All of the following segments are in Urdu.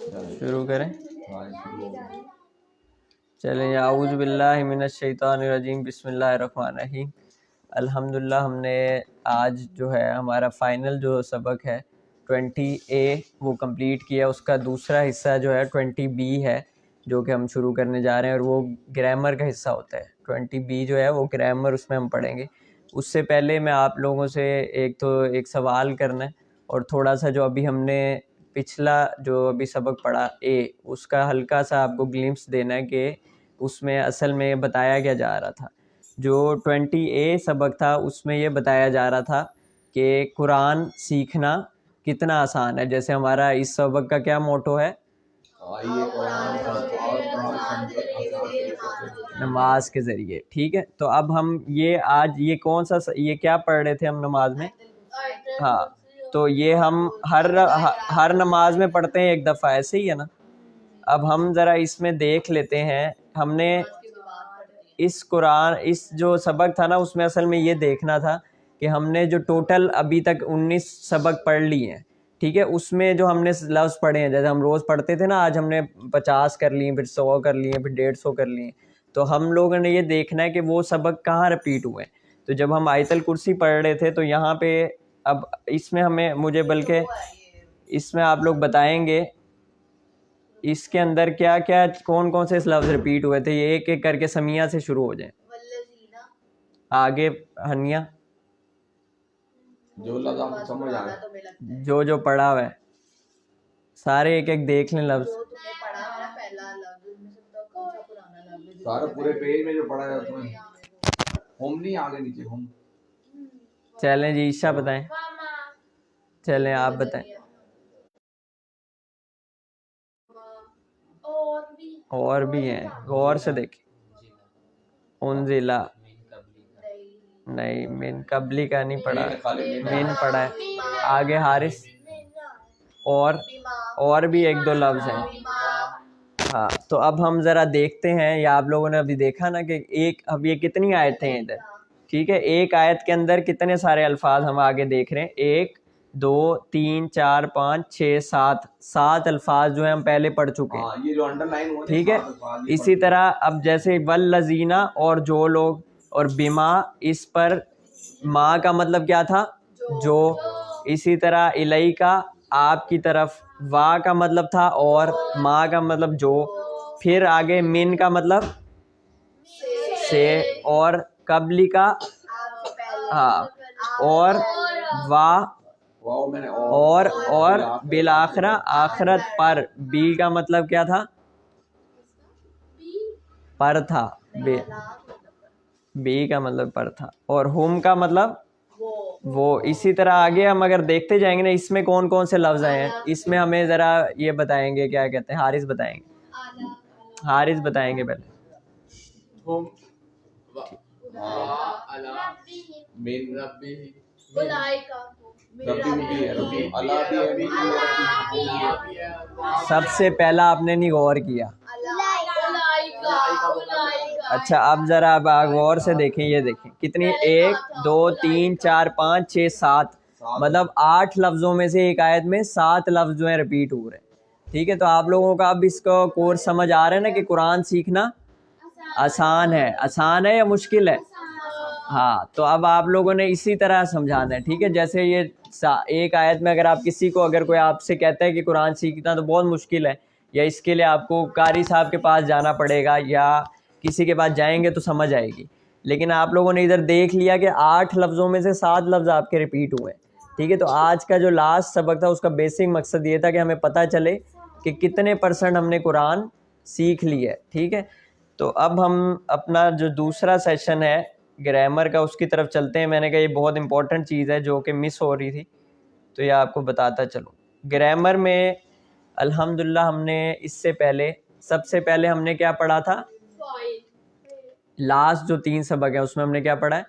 شروع کریں. چلیں. اعوذ باللہ من الشیطان الرجیم. بسم اللہ الرحمن الرحیم. الحمدللہ ہم نے آج جو ہے ہمارا فائنل جو سبق ہے 20A وہ کمپلیٹ کیا. اس کا دوسرا حصہ جو ہے 20B ہے جو کہ ہم شروع کرنے جا رہے ہیں، اور وہ گرامر کا حصہ ہوتا ہے. 20B جو ہے وہ گرامر، اس میں ہم پڑھیں گے. اس سے پہلے میں آپ لوگوں سے ایک سوال کرنا ہے، اور تھوڑا سا جو ابھی ہم نے پچھلا جو ابھی سبق پڑھا اے، اس کا ہلکا سا آپ کو گلمپس دینا ہے کہ اس میں اصل میں بتایا کیا جا رہا تھا. جو 20A سبق تھا اس میں یہ بتایا جا رہا تھا کہ قرآن سیکھنا کتنا آسان ہے. جیسے ہمارا اس سبق کا کیا موٹو ہے؟ نماز کے ذریعے. ٹھیک ہے، تو اب ہم یہ کون سا یہ کیا پڑھ رہے تھے ہم نماز میں؟ ہاں، تو یہ ہم ہر نماز میں پڑھتے ہیں ایک دفعہ، ایسے ہی ہے نا. اب ہم ذرا اس میں دیکھ لیتے ہیں. ہم نے اس جو سبق تھا نا، اس میں اصل میں یہ دیکھنا تھا کہ ہم نے جو ٹوٹل ابھی تک 19 سبق پڑھ لی ہیں، ٹھیک ہے، اس میں جو ہم نے لفظ پڑھے ہیں، جیسے ہم روز پڑھتے تھے نا، آج ہم نے 50 کر لیے، پھر 100 کر لیے، پھر 150 کر لیے. تو ہم لوگوں نے یہ دیکھنا ہے کہ وہ سبق کہاں رپیٹ ہوئے. تو جب ہم آیت الکرسی پڑھ رہے تھے تو یہاں پہ اب اس میں مجھے بلکہ اس میں آپ لوگ بتائیں گے اس کے اندر کیا کیا کون کون سے لفظ رپیٹ ہوئے تھے. یہ ایک ایک کر کے سمیہ سے شروع ہو جائیں. آگے ہنیا جو پڑھا ہوا ہے سارے ایک ایک دیکھ لیں لفظ. سارے پورے پیج میں جو پڑھا ہے اس میں ہم نہیں، آگے نیچے ہم. چلیں جی، عشاء بتائیں. چلیں آپ بتائیں. اور بھی ہیں، غور سے دیکھیں. انزلہ نہیں، من قبلی کا نہیں پڑھا، من پڑھا ہے. آگے حارث. اور بھی ایک دو لفظ ہیں. ہاں، تو اب ہم ذرا دیکھتے ہیں. یا آپ لوگوں نے ابھی دیکھا نا کہ اب یہ کتنی آیتیں ہیں ادھر. ٹھیک ہے، ایک آیت کے اندر کتنے سارے الفاظ ہم آگے دیکھ رہے ہیں. 1 2 3 4 5 6 7 الفاظ جو ہیں ہم پہلے پڑھ چکے ہیں. ٹھیک ہے، اسی طرح اب جیسے والذین، اور جو لوگ، اور بما، اس پر ما کا مطلب کیا تھا؟ جو. اسی طرح الیکا، آپ کی طرف. وا کا مطلب تھا اور، ما کا مطلب جو. پھر آگے من کا مطلب سے، اور قبلی کا ہاں، اور وا، اور بالآخرہ، آخرت پر. بی کا مطلب کیا تھا؟ پر تھا. بی کا مطلب پر تھا. اور ہم کا مطلب وہ. اسی طرح آگے ہم اگر دیکھتے جائیں گے نا، اس میں کون کون سے لفظ آئے ہیں. اس میں ہمیں ذرا یہ بتائیں گے، کیا کہتے ہیں، حارث بتائیں گے. حارث بتائیں گے پہلے. سب سے پہلا آپ نے نہیں غور کیا. اچھا، اب ذرا اب غور سے دیکھیں. یہ دیکھیں کتنی، 1 2 3 4 5 6 7، مطلب 8 لفظوں میں سے ایک آیت میں 7 لفظ جو ہیں رپیٹ ہو رہے ہیں. ٹھیک ہے، تو آپ لوگوں کا اب اس کا کورس سمجھ آ رہا ہے نا کہ قرآن سیکھنا آسان ہے یا مشکل ہے؟ ہاں، تو اب آپ لوگوں نے اسی طرح سمجھانا ہے. ٹھیک ہے، جیسے یہ ایک آیت میں اگر آپ کسی کو، اگر کوئی آپ سے کہتا ہے کہ قرآن سیکھنا تو بہت مشکل ہے، یا اس کے لیے آپ کو قاری صاحب کے پاس جانا پڑے گا، یا کسی کے پاس جائیں گے تو سمجھ آئے گی. لیکن آپ لوگوں نے ادھر دیکھ لیا کہ 8 لفظوں میں سے 7 لفظ آپ کے ریپیٹ ہوئے. ٹھیک ہے، تو آج کا جو لاسٹ سبق تھا اس کا بیسک مقصد یہ تھا کہ ہمیں پتہ چلے کہ کتنے % ہم نے قرآن سیکھ لی ہے. ٹھیک ہے، تو اب ہم اپنا جو دوسرا سیشن ہے گرامر کا اس کی طرف چلتے ہیں. میں نے کہا یہ بہت امپورٹنٹ چیز ہے جو کہ مس ہو رہی تھی، تو یہ آپ کو بتاتا چلوں. گرامر میں الحمدللہ ہم نے اس سے پہلے، سب سے پہلے ہم نے کیا پڑھا تھا؟ لاسٹ جو 3 سبق ہیں اس میں ہم نے کیا پڑھا ہے؟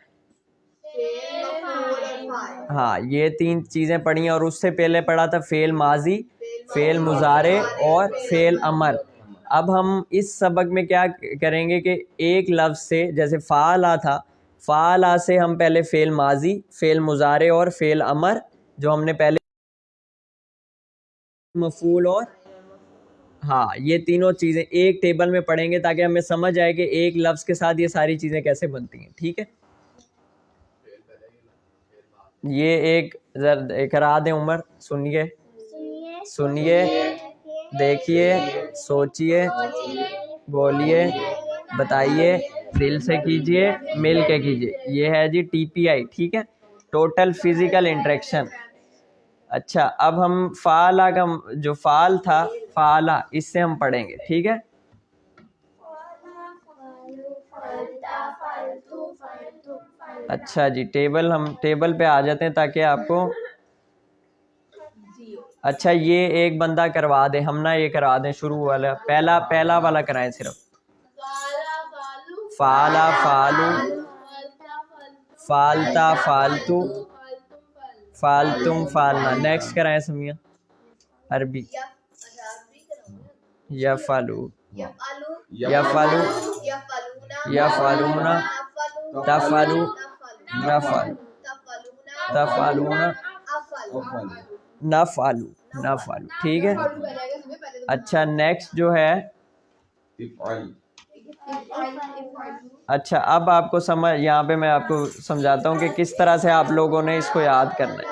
ہاں، یہ 3 چیزیں پڑھی ہیں. اور اس سے پہلے پڑھا تھا فعل ماضی، فعل مضارع اور فعل امر. اب ہم اس سبق میں کیا کریں گے کہ ایک لفظ سے، جیسے فعلا تھا، فعلا سے ہم پہلے فعل ماضی، فعل مضارع اور فعل امر جو ہم نے پہلے مفعول اور ہاں یہ تینوں چیزیں ایک ٹیبل میں پڑھیں گے تاکہ ہمیں سمجھ آئے کہ ایک لفظ کے ساتھ یہ ساری چیزیں کیسے بنتی ہیں. ٹھیک ہے, یہ ایک کرا دیں عمر, سنیے دیکھیے سوچیے بولیے بتائیے دل سے کیجئے مل کے کیجئے. یہ ہے جی TPI. ٹھیک ہے, ٹوٹل فزیکل انٹریکشن. اچھا اب ہم فعلہ کا جو فعل تھا فعلہ اس سے ہم پڑھیں گے. ٹھیک ہے, اچھا جی ٹیبل پہ آ جاتے ہیں تاکہ آپ کو اچھا یہ ایک بندہ کروا دیں, ہم نہ یہ کروا دیں شروع والا, پہلا والا کرائیں صرف. فعلا فعلو فعلتا فعلتو فعلتم فعلنا. نیکسٹ کرائیں سمیہ عربی. یفعلو یفعلو یفعلون تفعلو نفعل تفعلون نفعلو نفعلو. ٹھیک ہے, اچھا نیکسٹ جو ہے اچھا اب آپ کو سمجھ, یہاں پہ میں آپ کو سمجھاتا ہوں کہ کس طرح سے آپ لوگوں نے اس کو یاد کرنا ہے.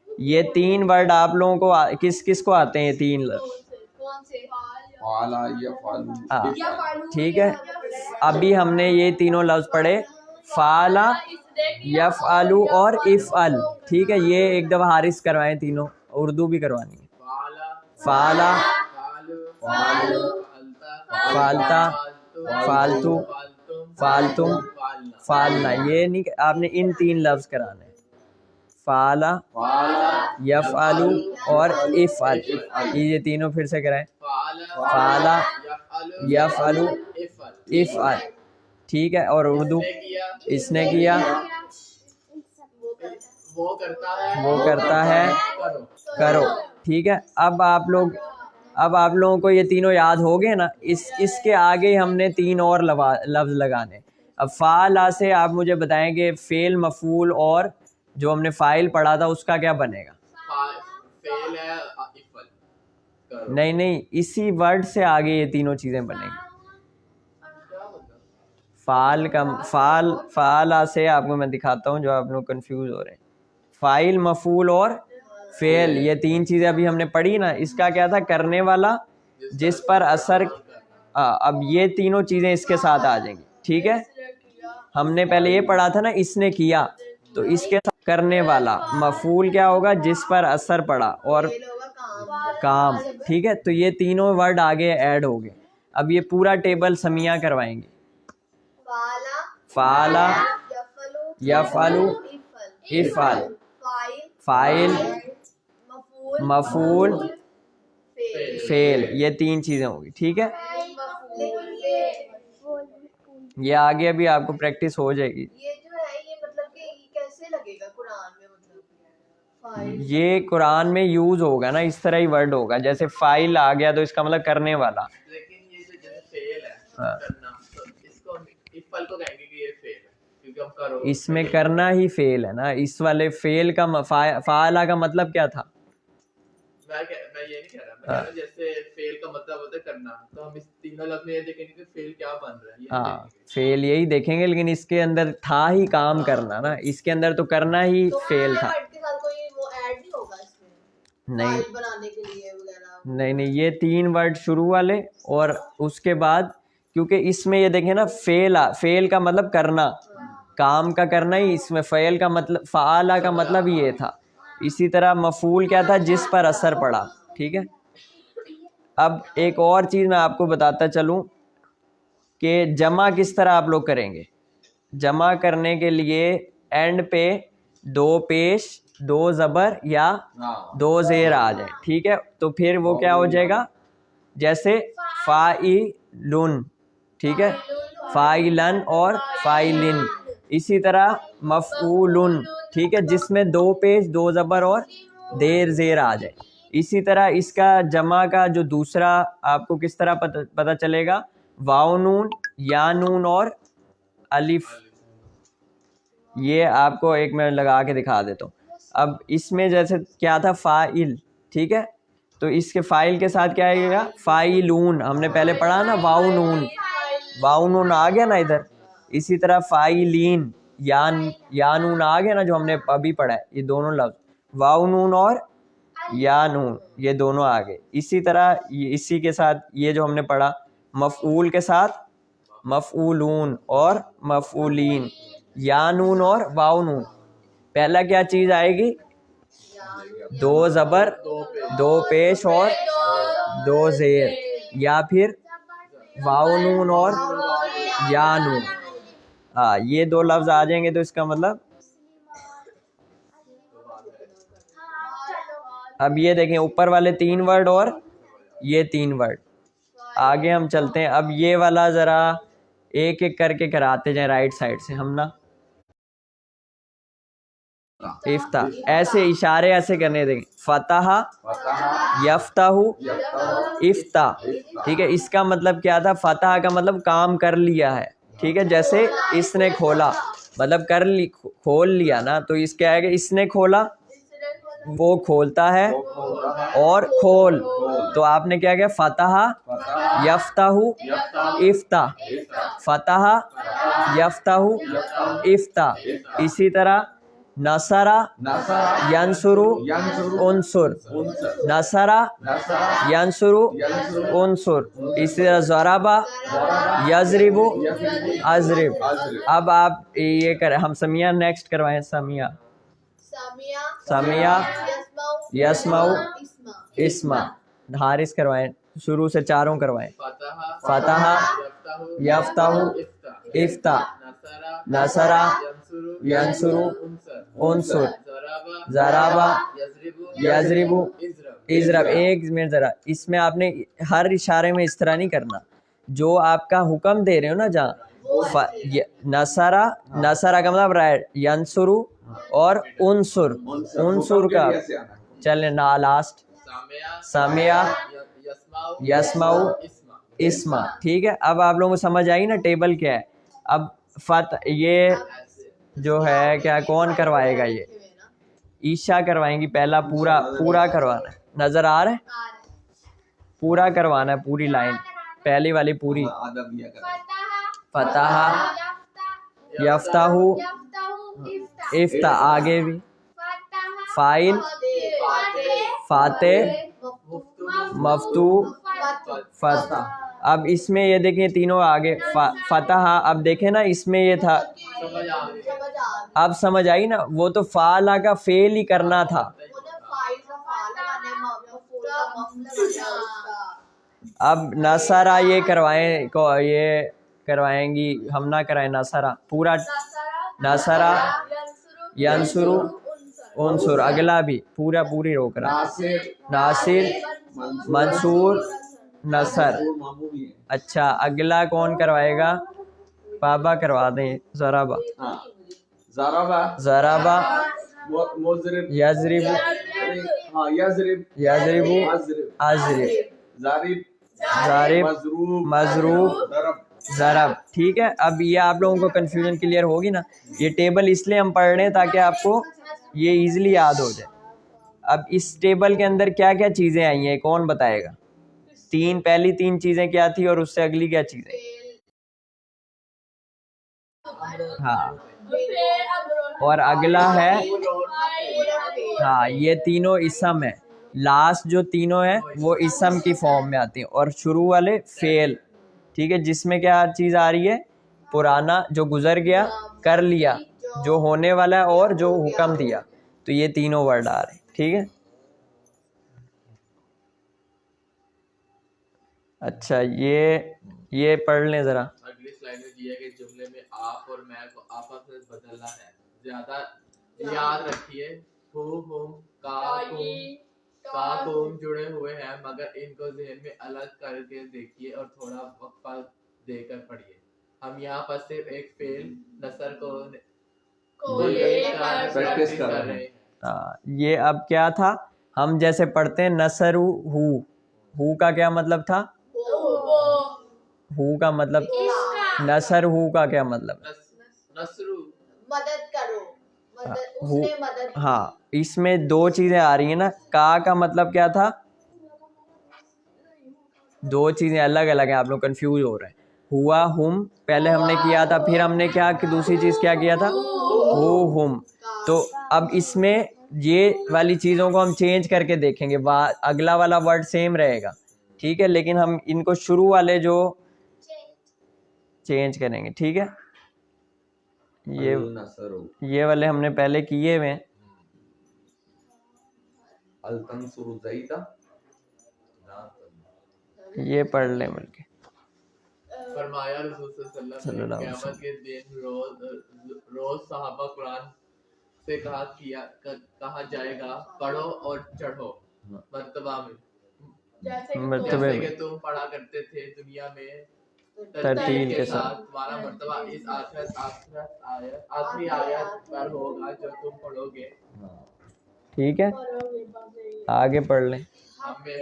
یہ 3 ورڈ آپ لوگوں کو کس کو آتے ہیں, یہ 3 لفظ. ٹھیک ہے, ابھی ہم نے یہ تینوں لفظ پڑھے فعلا یفعلو اور افعل. ٹھیک ہے, یہ ایک دفعہ حارث کروائیں, تینوں اردو بھی کروانی ہے. فعلا فعلتا فعلتو فعلتم فعلنا. یہ نہیں آپ نے ان 3 لفظ کرانے, فعلا یفعلو اور افعل. یہ تینوں پھر سے کرائیں, فعلا یفعلو افعل. ٹھیک ہے, اور اردو اس نے کیا وہ کرتا ہے کرو. ٹھیک ہے, اب آپ لوگوں کو یہ تینوں یاد ہو گئے نا. اس کے آگے ہم نے 3 اور لفظ لگانے. اب فعلا سے آپ مجھے بتائیں کہ فعل مفعول اور جو ہم نے فاعل پڑھا تھا اس کا کیا بنے گا. نہیں اسی ورڈ سے آگے یہ تینوں چیزیں بنیں گی. فعلا سے آپ کو میں دکھاتا ہوں جو آپ لوگ کنفیوز ہو رہے ہیں. فاعل مفعول اور فعل یہ 3 چیزیں ابھی ہم نے پڑھی نا. اس کا کیا تھا, کرنے والا جس پر اثر. اب یہ تینوں چیزیں اس کے ساتھ آ جائیں گی. ٹھیک ہے, ہم نے پہلے یہ پڑھا تھا نا اس نے کیا, تو اس کے ساتھ کرنے والا. مفعول کیا ہوگا, جس پر اثر پڑا, اور کام. ٹھیک ہے, تو یہ تینوں ورڈ آگے ایڈ ہو گئے. اب یہ پورا ٹیبل سمیہ کروائیں گے. فعلا یفعلو افعل فاعل مفعول فعل. یہ 3 چیزیں ہوگی. ٹھیک ہے, یہ آگے ابھی آپ کو پریکٹس ہو جائے گی. یہ قرآن میں یوز ہوگا نا, اس طرح ہی ورڈ ہوگا. جیسے فاعل آ گیا تو اس کا مطلب کرنے والا. لیکن یہ جو فعل ہے کرنا, تو اس کو افعل کو کہیں گے کہ یہ فعل ہے کیونکہ ہم کرو. اس میں کرنا ہی فعل ہے نا. اس والے فعل کا فعلہ کا مطلب کیا تھا. میں یہ نہیں کہہ رہا, میں کہہ رہا جیسے فعل کا مطلب ہوتا ہے کرنا, تو ہم اس تینوں لفظ میں یہ دیکھیں گے کہ فعل کیا بن رہا ہے. ہاں فعل یہی دیکھیں گے, لیکن اس کے اندر تھا ہی کام کرنا نا. اس کے اندر تو کرنا ہی فعل تھا. نہیں یہ 3 ورڈ شروع والے, اور اس کے بعد کیونکہ اس میں یہ دیکھیں نا فعل کا مطلب کرنا, کام کا کرنا ہی اس میں فعل کا مطلب, فعالہ کا مطلب یہ تھا. اسی طرح مفعول کیا تھا, جس پر اثر پڑا. ٹھیک ہے, اب ایک اور چیز میں آپ کو بتاتا چلوں کہ جمع کس طرح آپ لوگ کریں گے. جمع کرنے کے لیے اینڈ پہ 2 پیش 2 زبر یا 2 زیر آ جائیں. ٹھیک ہے, تو پھر وہ کیا ہو جائے گا, جیسے فاعلن. ٹھیک ہے, فاعلن اور فاعلن. اسی طرح مفعولن. ٹھیک ہے, جس میں 2 پیش 2 زبر اور دیر زیر آ جائے. اسی طرح اس کا جمع کا جو دوسرا آپ کو کس طرح پتہ چلے گا, واو نون یا نون اور الف. یہ آپ کو ایک میں لگا کے دکھا دیتا ہوں. اب اس میں جیسے کیا تھا فاعل. ٹھیک ہے, تو اس کے فائل کے ساتھ کیا آئے گا؟ فائلون. ہم نے پہلے پڑھا نا واو نون، واو نون آ گیا نا ادھر. اسی طرح فائلین، یا نون آ گیا نا جو ہم نے ابھی پڑھا ہے. یہ دونوں لفظ واو نون اور یا نون یہ دونوں آ گئے. اسی طرح اسی کے ساتھ یہ جو ہم نے پڑھا مفعول کے ساتھ مفعولون اور مفعولین، یا نون اور واو نون. پہلا کیا چیز آئے گی؟ دو زبر، دو پیش اور دو زیر، یا پھر واو نون اور یا نون. ہاں یہ دو لفظ آ جائیں گے تو اس کا مطلب اب یہ دیکھیں اوپر والے 3 ورڈ اور یہ 3 ورڈ. آگے ہم چلتے ہیں. اب یہ والا ذرا ایک ایک کر کے کراتے جائیں رائٹ سائڈ سے ہم نا. افتح، ایسے اشارے ایسے کرنے دیں. فتح، یفتح، افتح. ٹھیک ہے، اس کا مطلب کیا تھا؟ فتح کا مطلب کام کر لیا ہے. ٹھیک ہے، جیسے اس نے کھولا مطلب کھول لیا نا، تو اس کیا ہے کہ اس نے کھولا، وہ کھولتا ہے اور کھول. تو آپ نے کیا کیا؟ فتح یفتح افتح، فتح یفتح افتح. اسی طرح نصر ینصر انصر، نصر ینصر انصر. اسی طرح ضرب یضرب اضرب. اب آپ یہ کریں، ہم سمیہ نیکسٹ کروائیں. سمیہ یسمع اسمع. حارث کروائیں، شروع سے چاروں کروائیں. فتح یفتح افتح، نصر ینصر انصر، ضرب یضرب اضرب. ایک منٹ ذرا، اس میں آپ نے ہر اشارے میں اس طرح نہیں کرنا. جو آپ کا حکم دے رہے ہو نا، جہاں نصرہ کا مطلب رائٹ، ینصرو اور انصر کا چلیں نا لاسٹ. سامعہ یسمع اسمع. ٹھیک ہے، اب آپ لوگوں کو سمجھ آئی نا ٹیبل کیا ہے. اب یہ جو ہے کیا کون کروائے گا؟ یہ عیشا کروائیں گی. پہلا پورا کروانا ہے. نظر آ رہا ہے؟ پورا کروانا ہے، پوری لائن پہلی والی پوری. فتح یفتح افتح. آگے بھی فائل فاتح مفتوح فتح. اب اس میں یہ دیکھیں تینوں آگے فتح. اب دیکھیں نا اس میں یہ تھا، اب سمجھ آئی نا؟ وہ تو فعلا کا فعل ہی کرنا تھا. اب نصرہ یہ کروائیں گی ہم، نہ کرائیں نصرہ پورا. نصرہ ینصر انصر. اگلا بھی پوری روک رہا. ناصر منصور نصر. اچھا اگلا کون کروائے گا؟ بابا کروا دیں. ضرب یضرب اضرب. ضارب مضروب ضرب. ٹھیک ہے، اب یہ آپ لوگوں کو کنفیوژن کلیئر ہوگی نا. یہ ٹیبل اس لیے ہم پڑھ رہے ہیں تاکہ آپ کو یہ ایزیلی یاد ہو جائے. اب اس ٹیبل کے اندر کیا کیا چیزیں آئی ہیں کون بتائے گا؟ پہلی 3 چیزیں کیا تھی اور اس سے اگلی کیا چیزیں؟ ہاں، اور اگلا ہے ہاں یہ تینوں اسم ہے. لاسٹ جو تینوں ہیں وہ اسم کی فارم میں آتی ہیں، اور شروع والے فعل. ٹھیک ہے، جس میں کیا چیز آ رہی ہے؟ پرانا جو گزر گیا، کر لیا، جو ہونے والا ہے، اور جو حکم دیا. تو یہ تینوں ورڈ آ رہے ہیں. ٹھیک ہے، اچھا یہ پڑھ لیں ذرا. اگلی سلائیڈ میں دیا کہ جملے میں آپ اور میں کو آپس میں بدلنا ہے. زیادہ یاد رکھیے ہو ہم کا کوم جڑے ہوئے ہیں، مگر ان کو ذہن میں الگ کر کے دیکھیے اور تھوڑا وقفہ دے کر پڑھیے. ہم یہاں پر صرف ایک فعل نصر کو پریکٹس کر رہے ہیں. یہ اب کیا تھا؟ ہم جیسے پڑھتے ہیں نصر ہو کا کیا مطلب تھا؟ ہو کا مطلب نصر ہو کا کیا مطلب؟ مدد کرو، ہاں، اس میں 2 چیزیں آ رہی ہیں نا. کا مطلب کیا تھا؟ دو چیزیں الگ الگ ہیں, آپ لوگ کنفیوز ہو رہے ہیں. ہوا ہم پہلے ہم نے کیا تھا, پھر ہم نے کیا کہ دوسری چیز کیا کیا تھا, ہو ہم. تو اب اس میں یہ والی چیزوں کو ہم چینج کر کے دیکھیں گے, اگلا والا ورڈ سیم رہے گا, ٹھیک ہے, لیکن ہم ان کو شروع والے جو چینج کریں گے, ٹھیک ہے. یہ والے ہم نے پہلے کیے ہوئے ہیں. یہ پڑھ لیں مل کے. فرمایا رسول صلی اللہ علیہ وسلم نے قیامت کے دن روز صحابہ قرآن سے کہا جائے گا پڑھو اور چڑھو مرتبہ میں, جیسے کہ تم پڑھا کرتے تھے دنیا میں ترتیل کے ساتھ. تمہارا مرتبہ اس آخری آیت پر ہوگا جو تم پڑھو گے. ٹھیک ہے, آگے پڑھ لیں. ہم میں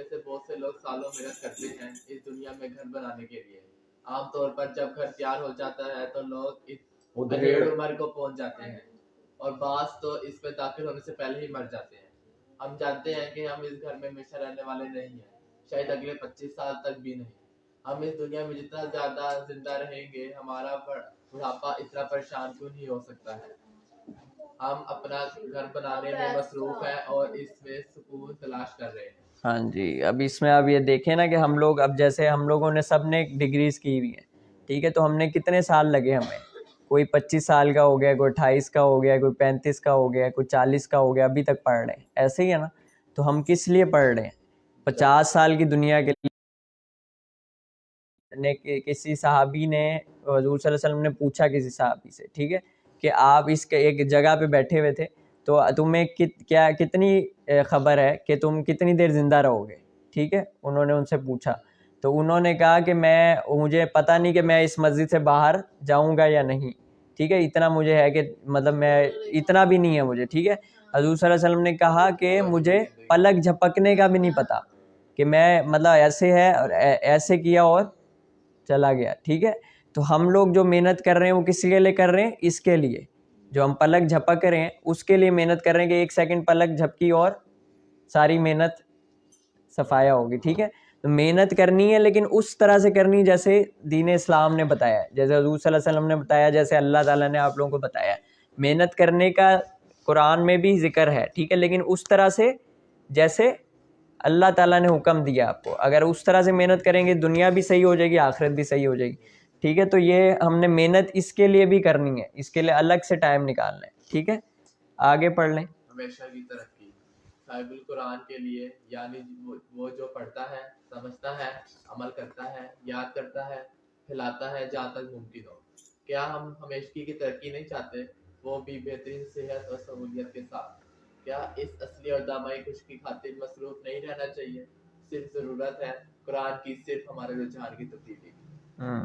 سے بہت سے لوگ سالوں محنت کرتے ہیں اس دنیا میں گھر بنانے کے لیے. عام طور پر جب گھر تیار ہو جاتا ہے تو لوگ اس ادھیڑ عمر کو پہنچ جاتے ہیں, اور بعض تو اس میں داخل ہونے سے پہلے ہی مر جاتے ہیں. ہم جانتے ہیں کہ ہم اس گھر میں ہمیشہ رہنے والے نہیں ہیں, شاید اگلے 25 سال تک بھی نہیں. ہم اس دنیا میں جتنا زیادہ زندہ رہیں گے ہمارا بڑھاپا اتنا پریشان کیوں نہیں ہو سکتا ہے. ہم اپنا گھر بنانے میں مصروف ہیں اور اس میں سکون تلاش کر رہے ہیں. ہاں جی, اب اس میں اب یہ دیکھیں نا کہ ہم لوگ اب جیسے ہم لوگوں نے سب نے ڈگریز کی ہوئی ہیں, ٹھیک ہے, تو ہم نے کتنے سال لگے ہمیں, کوئی 25 سال کا ہو گیا, کوئی 28 کا ہو گیا, کوئی 35 کا ہو گیا, کوئی 40 کا ہو گیا, ابھی تک پڑھ رہے ہیں, ایسے ہی ہے نا. تو ہم کس لیے پڑھ رہے ہیں, 50 سال کی دنیا کے لیے. کسی صحابی نے حضور صلی اللہ علیہ وسلم نے پوچھا کسی صحابی سے, ٹھیک ہے, کہ آپ اس کے ایک جگہ پہ بیٹھے ہوئے تھے, تو تمہیں کتنی خبر ہے کہ تم کتنی دیر زندہ رہو گے, ٹھیک ہے. انہوں نے ان سے پوچھا, تو انہوں نے کہا کہ مجھے پتہ نہیں کہ میں اس مسجد سے باہر جاؤں گا یا نہیں, ٹھیک ہے, اتنا مجھے ہے کہ مطلب میں اتنا بھی نہیں ہے مجھے, ٹھیک ہے. حضور صلی اللہ علیہ وسلم نے کہا کہ مجھے پلک جھپکنے کا بھی نہیں پتہ کہ میں مطلب ایسے ہے اور ایسے کیا اور چلا گیا, ٹھیک ہے. تو ہم لوگ جو محنت کر رہے ہیں وہ کس کے لیے کر رہے ہیں, اس کے لیے جو ہم پلک جھپک رہے ہیں اس کے لیے محنت کر رہے ہیں کہ 1 سیکنڈ پلک جھپکی اور ساری محنت صفایا ہوگی, ٹھیک ہے. تو محنت کرنی ہے لیکن اس طرح سے کرنی جیسے دین اسلام نے بتایا ہے, جیسے حضور صلی اللہ علیہ وسلم نے بتایا, جیسے اللہ تعالیٰ نے آپ لوگوں کو بتایا ہے. محنت کرنے کا قرآن میں بھی ذکر ہے, ٹھیک ہے, لیکن اس طرح سے جیسے اللہ تعالیٰ نے حکم دیا آپ کو. اگر اس طرح سے محنت کریں گے دنیا بھی صحیح ہو جائے گی, آخرت بھی صحیح ہو جائے گی, ٹھیک ہے. تو یہ ہم نے محنت اس کے لیے بھی کرنی ہے, اس کے لیے الگ سے ٹائم نکالنا ہے, ٹھیک ہے. آگے پڑھ لیں. ہمیشہ کی ترقی صاحب القرآن کے لیے, یعنی وہ جو پڑھتا ہے, سمجھتا ہے, عمل کرتا ہے, یاد کرتا ہے, پھیلاتا ہے جہاں تک ممکن ہو. کیا ہم ہمیشگی کی ترقی نہیں چاہتے, وہ بھی بہترین صحت اور سہولیت کے ساتھ؟ کیا اس اصلی اور دامائی خوش کی خاطر مصروف نہیں رہنا چاہیے؟ صرف ضرورت ہے قرآن کی, صرف ہمارے رجحان کی تبدیلی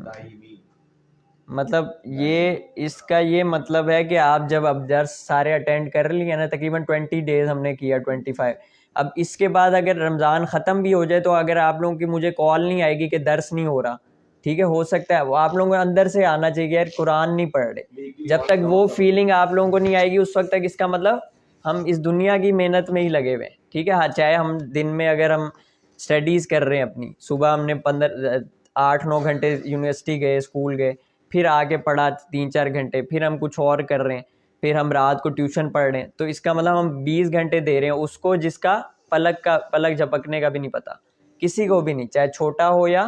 دائمی. مطلب یہ اس کا یہ مطلب ہے کہ آپ جب اب درس سارے اٹینڈ کر لیے نا, تقریباً 20 days ہم نے کیا, 25. اب اس کے بعد اگر رمضان ختم بھی ہو جائے تو اگر آپ لوگوں کی مجھے کال نہیں آئے گی کہ درس نہیں ہو رہا, ٹھیک ہے, ہو سکتا ہے وہ آپ لوگوں کو اندر سے آنا چاہیے یار قرآن نہیں پڑھ رہے. جب تک وہ فیلنگ آپ لوگوں کو نہیں آئے گی اس وقت تک اس کا مطلب ہم اس دنیا کی محنت میں ہی لگے ہوئے ہیں, ٹھیک ہے. چاہے ہم دن میں اگر ہم اسٹڈیز کر رہے ہیں اپنی, صبح ہم نے 8-9 گھنٹے یونیورسٹی گئے, اسکول گئے, پھر آگے پڑھا 3-4 گھنٹے, پھر ہم کچھ اور کر رہے ہیں, پھر ہم رات کو ٹیوشن پڑھ رہے ہیں, تو اس کا مطلب ہم 20 گھنٹے دے رہے ہیں اس کو جس کا پلک جھپکنے کا بھی نہیں پتہ, کسی کو بھی نہیں, چاہے چھوٹا ہو یا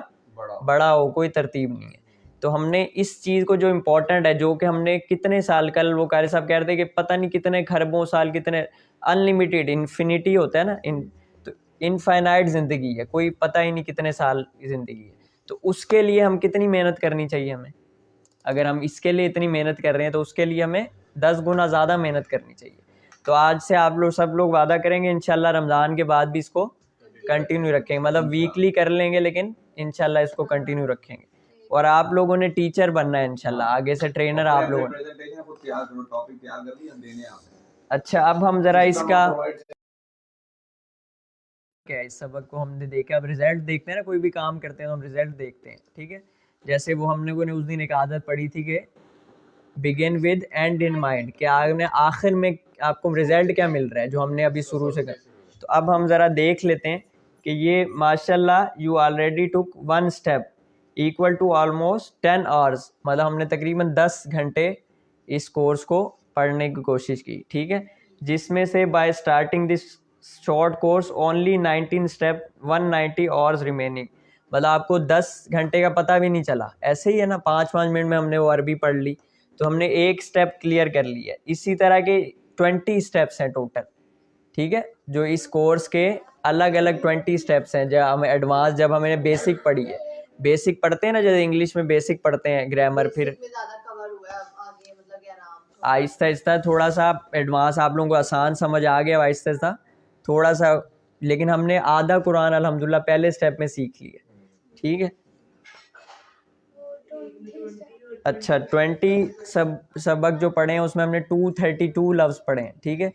بڑا ہو, کوئی ترتیب نہیں ہے. تو ہم نے اس چیز کو جو امپورٹنٹ ہے, جو کہ ہم نے کتنے سال, کل وہ قاری صاحب کہہ رہے تھے کہ پتہ نہیں کتنے خربوں سال, کتنے انلمیٹیڈ انفینٹی ہوتا ہے نا, تو انفائنائٹ زندگی ہے, کوئی پتہ ہی نہیں کتنے سال کی زندگی ہے. تو اس کے لیے ہم کتنی محنت کرنی چاہیے ہمیں. اگر ہم اس کے لیے اتنی محنت کر رہے ہیں تو اس کے لیے ہمیں 10 گنا زیادہ محنت کرنی چاہیے. تو آج سے آپ لوگ سب لوگ وعدہ کریں گے انشاءاللہ رمضان کے بعد بھی اس کو کنٹینیو رکھیں گے, مطلب ویکلی کر لیں گے لیکن انشاءاللہ اس کو کنٹینیو رکھیں گے. اور آپ لوگوں نے ٹیچر بننا ہے انشاءاللہ, آگے سے ٹرینر آپ لوگوں نے. اچھا, اب ہم ذرا اس کا کیا اس سبق کو ہم نے دیکھا, اب رزلٹ دیکھتے ہیں نا, کوئی بھی کام کرتے ہیں تو ہم رزلٹ دیکھتے ہیں, ٹھیک ہے. جیسے وہ ہم نے اس دن ایک عادت پڑھی تھی کہ begin with and in mind, کہ آخر میں آپ کو رزلٹ کیا مل رہا ہے, جو ہم نے ابھی شروع سے کر. تو اب ہم ذرا دیکھ لیتے ہیں کہ یہ ماشاءاللہ you already tick 1 step equal to almost 10 hours, مطلب ہم نے تقریباً 10 گھنٹے اس کورس کو پڑھنے کی کوشش کی، ٹھیک ہے، جس میں سے by starting this short course only 19 step 190 hours remaining, مطلب آپ کو 10 گھنٹے کا پتہ بھی نہیں چلا، ایسے ہی ہے نا، 5 منٹ میں ہم نے وہ عربی پڑھ لی، تو ہم نے ایک اسٹیپ کلیئر کر لی ہے۔ اسی طرح کے 20 اسٹیپس ہیں ٹوٹل، ٹھیک ہے، جو اس کورس کے الگ الگ 20 اسٹیپس ہیں، جب ہم ایڈوانس، جب ہم نے بیسک پڑھی ہے، بیسک پڑھتے ہیں نا، جیسے انگلش میں بیسک پڑھتے ہیں گرامر، پھر آہستہ آہستہ تھوڑا سا ایڈوانس آپ لوگوں کو آسان سمجھ آ گیا آہستہ آہستہ تھوڑا سا، لیکن ہم نے آدھا قرآن الحمدللہ پہلے اسٹیپ میں سیکھ لی ہے، ٹھیک ہے۔ اچھا 20 سبق جو پڑھے ہیں اس میں ہم نے 232 لفظ پڑھے ہیں، ٹھیک ہے،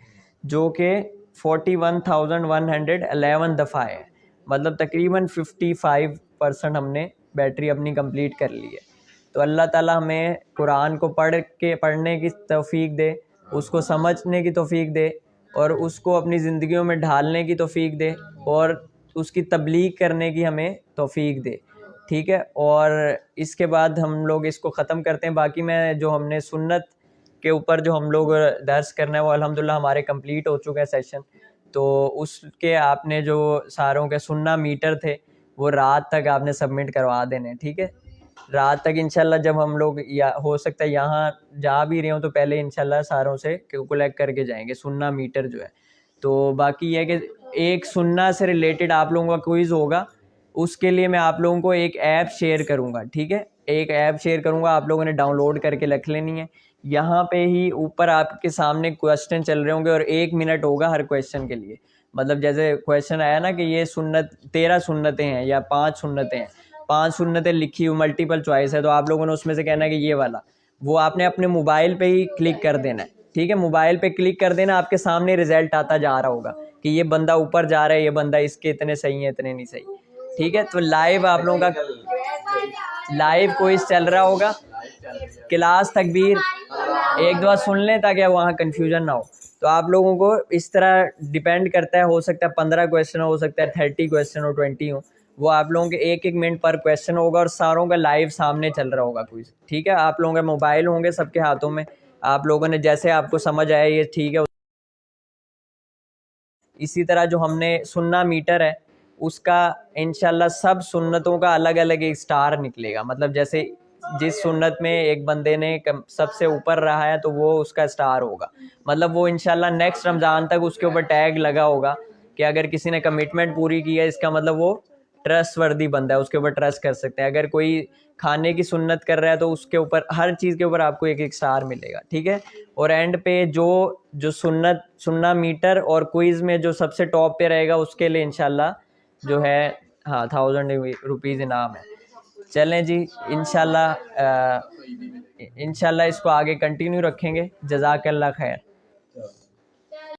جو کہ 41,111 دفعہ ہے، مطلب تقریباً 55% ہم نے بیٹری اپنی کمپلیٹ کر لی ہے۔ تو اللہ تعالیٰ ہمیں قرآن کو پڑھنے کی توفیق دے، اس کو سمجھنے کی توفیق دے، اور اس کو اپنی زندگیوں میں ڈھالنے کی توفیق دے، اور اس کی تبلیغ کرنے کی ہمیں توفیق دے، ٹھیک ہے۔ اور اس کے بعد ہم لوگ اس کو ختم کرتے ہیں۔ باقی میں جو ہم نے سنت کے اوپر جو ہم لوگ درس کرنا ہے وہ الحمدللہ ہمارے کمپلیٹ ہو چکا ہے سیشن، تو اس کے آپ نے جو ساروں کے سننا میٹر تھے وہ رات تک آپ نے سبمٹ کروا دینے، ٹھیک ہے، رات تک انشاءاللہ۔ جب ہم لوگ ہو سکتا ہے یہاں جا بھی رہے ہوں تو پہلے انشاءاللہ ساروں سے کلیکٹ کر کے جائیں گے سننا میٹر جو ہے۔ تو باقی یہ کہ ایک سننا سے ریلیٹڈ آپ لوگوں کا کوئز ہوگا، اس کے لیے میں آپ لوگوں کو ایک ایپ شیئر کروں گا، ٹھیک ہے، ایک ایپ شیئر کروں گا، آپ لوگوں نے ڈاؤن لوڈ کر کے رکھ لینی ہے۔ یہاں پہ ہی اوپر آپ کے سامنے کویسچن چل رہے ہوں گے، اور 1 منٹ ہوگا ہر کویسچن کے لیے، مطلب جیسے کویسچن آیا نا کہ یہ سنت 13 سنتیں ہیں یا 5 سنتیں ہیں، 5 سنتیں لکھی ہوئی ملٹیپل چوائس ہے، تو آپ لوگوں نے اس میں سے کہنا ہے کہ یہ والا، وہ آپ نے اپنے موبائل پہ ہی کلک کر دینا ہے، ٹھیک ہے، موبائل پہ کلک کر دینا، آپ کے سامنے رزلٹ آتا جا رہا ہوگا کہ یہ بندہ اوپر جا رہا ہے، یہ بندہ اس کے اتنے صحیح ہیں اتنے نہیں صحیح، ٹھیک ہے۔ تو لائیو آپ لوگوں کا لائیو کوئز چل رہا ہوگا، کلاس تکبیر ایک دو سن لیں تاکہ وہاں کنفیوژن نہ ہو۔ تو آپ لوگوں کو اس طرح ڈیپینڈ کرتا ہے، ہو سکتا ہے 15 کویسچن ہو سکتا ہے 30 کویسچن ہو 20 ہو، وہ آپ لوگوں کے 1 منٹ پر کویسچن ہوگا، اور ساروں کا لائیو سامنے چل رہا ہوگا کوئز، ٹھیک ہے۔ آپ لوگوں کے موبائل ہوں گے سب کے ہاتھوں میں، آپ لوگوں نے جیسے آپ کو سمجھ آیا یہ ٹھیک ہے۔ اسی طرح جو ہم نے سننا میٹر ہے اس کا انشاءاللہ سب سنتوں کا الگ الگ ایک سٹار نکلے گا، مطلب جیسے جس سنت میں ایک بندے نے سب سے اوپر رہا ہے تو وہ اس کا سٹار ہوگا، مطلب وہ انشاءاللہ نیکسٹ رمضان تک اس کے اوپر ٹیگ لگا ہوگا کہ اگر کسی نے کمٹمنٹ پوری کی ہے اس کا مطلب وہ ٹرسٹ وردی بندہ ہے، اس کے اوپر ٹرسٹ کر سکتے ہیں۔ اگر کوئی کھانے کی سنت کر رہا ہے تو اس کے اوپر ہر چیز کے اوپر آپ کو ایک سٹار ملے گا، ٹھیک ہے۔ اور اینڈ پہ جو سننا میٹر اور کوئز میں جو سب سے ٹاپ پہ رہے گا اس کے لیے انشاءاللہ جو ہے 1000 روپیز انعام ہے۔ چلیں جی، انشاءاللہ اس کو آگے کنٹینیو رکھیں گے۔ جزاک اللہ خیر۔